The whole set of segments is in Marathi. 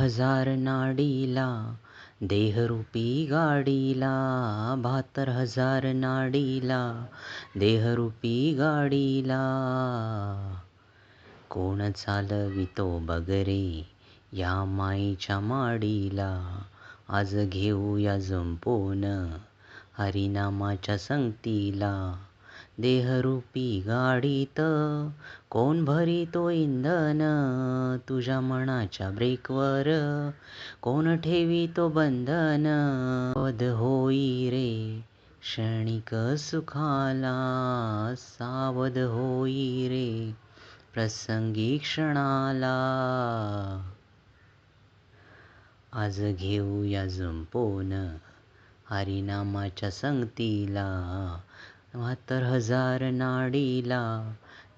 72,000 नाडीला, देहरूपी गाडीला. 72,000 नाडीला, देहरूपी गाडीला. कोण चालवितो बघ रे या माईच्या माडीला. आज घेऊया जुंपून हरिनामाच्या संगतीला. देहरूपी गाडीत कोण भरितो इंधन, तुझ्या मनाच्या ब्रेकवर कोण ठेवितो बंधन. सावध होई रे क्षणिक सुखाला, सावध होई रे प्रसंगी क्षणाला. आज घेऊया जुंपून हरिनामाच्या संगतीला. 72,000 नाडीला,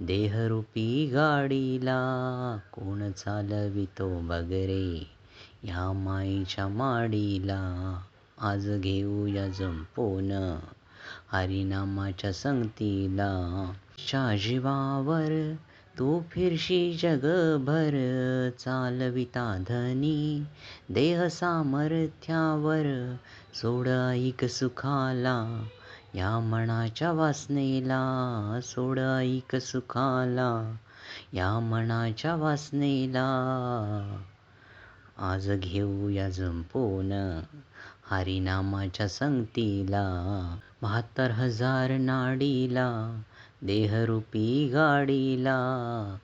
देहरूपी गाडीला. कोण चालवितो बघ रे ह्या माईच्या माडीला. आज घेऊया जुंपून हरिनामाच्या संगतीला. च्या जीवावर तू फिरशी जगभर, चालविता धनी देह सामर्थ्यावर. सोड ऐक सुखाला या मनाच्या वासनेला, सोड ऐक सुखाला या मनाच्या वासनेला. आज घेऊया जुंपून हरिनामाच्या संगतीला. 72,000 नाडीला, देहरूपी गाडीला.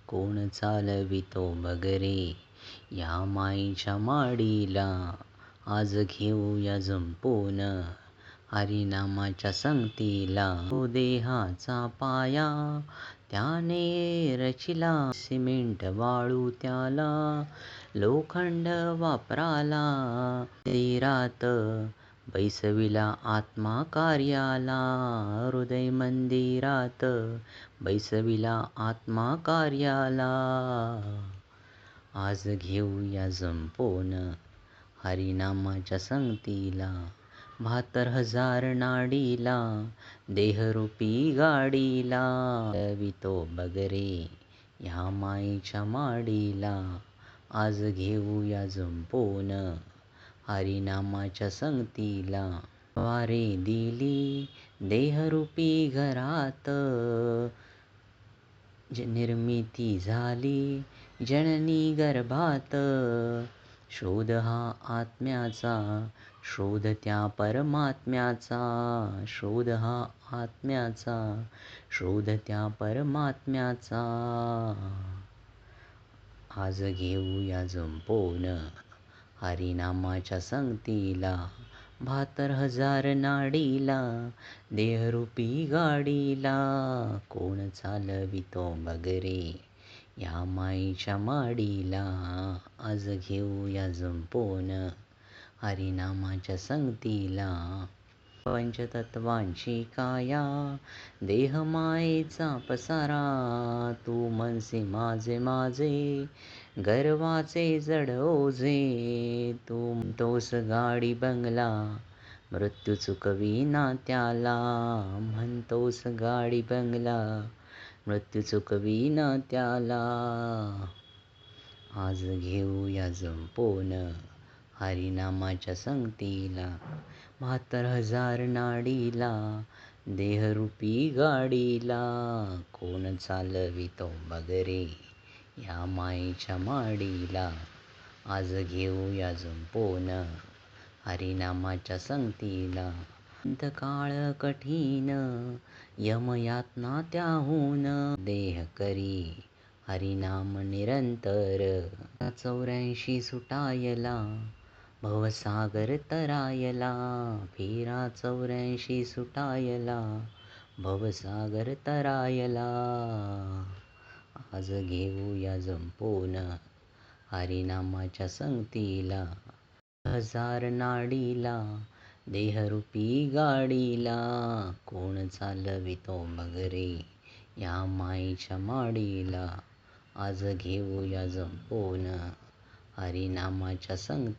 कोण चालवितो बघ रे या माईच्या माडीला. आज घेऊया जुंपून हरिनामाच्या संगतीला. तो देहाचा पाया त्याने रचिला, सिमेंट वाळू त्याला लोखंड वापराला. मंदिरात बैसविला आत्मा कार्याला, हृदय मंदिरात बैसविला आत्मा कार्याला. आज घेऊया जुंपून हरिनामाच्या संगतीला. 72,000 नाडीला, देहरूपी गाडीला. चालवितो बघ रे ह्या माईच्या माडीला. आज घेऊया जुंपून हरिनामाच्या संगतीला. वारे दिली देहरूपी घरात, निर्मिती झाली जननी गर्भात. शोध हा आत्म्याचा, शोध त्या परमात्म्याचा. शोध हा आत्म्याचा, शोध त्या परमात्म्याचा. आज घेऊया जुंपून हरिनामाच्या संगतीला. 72,000 नाडीला, देहरूपी गाडीला. कोण चालवितो बघ रे या माईच्या माडीला. आज घेऊया जुंपून हरिनामाच्या संगतीला. पंचतत्वांची काया देह मायेचा पसारा, तू मनसे माझे माझे गर्वाचे जड ओझे. तू म्हणतोस गाडी बंगला मृत्यू चुकविना त्याला, म्हणतोस गाडी बंगला मृत्यू चुकविना त्याला. आज घेऊया जुंपून हरिनामाच्या संगतीला. 72,000 नाडीला, देहरूपी गाडीला. कोण चालवितो बघ रे या माईच्या माडीला. आज घेऊया जुंपून हरिनामाच्या संगतीला. अंतकाळ कठीण यमयातना त्याहून, देह करी हरिनाम निरंतर. 84 सुटायला भवसागर तरायला, फेरा 84 सुटायला भवसागर तरायला. आज घेऊया जुंपून हरिनामाच्या संगतीला. 1000 नाडीला, देहरूपी गाडीला. कोण चालवितो बघ रे या माईच्या माडीला. आज घेऊया जुंपून हरिनामाच्या संगतीला.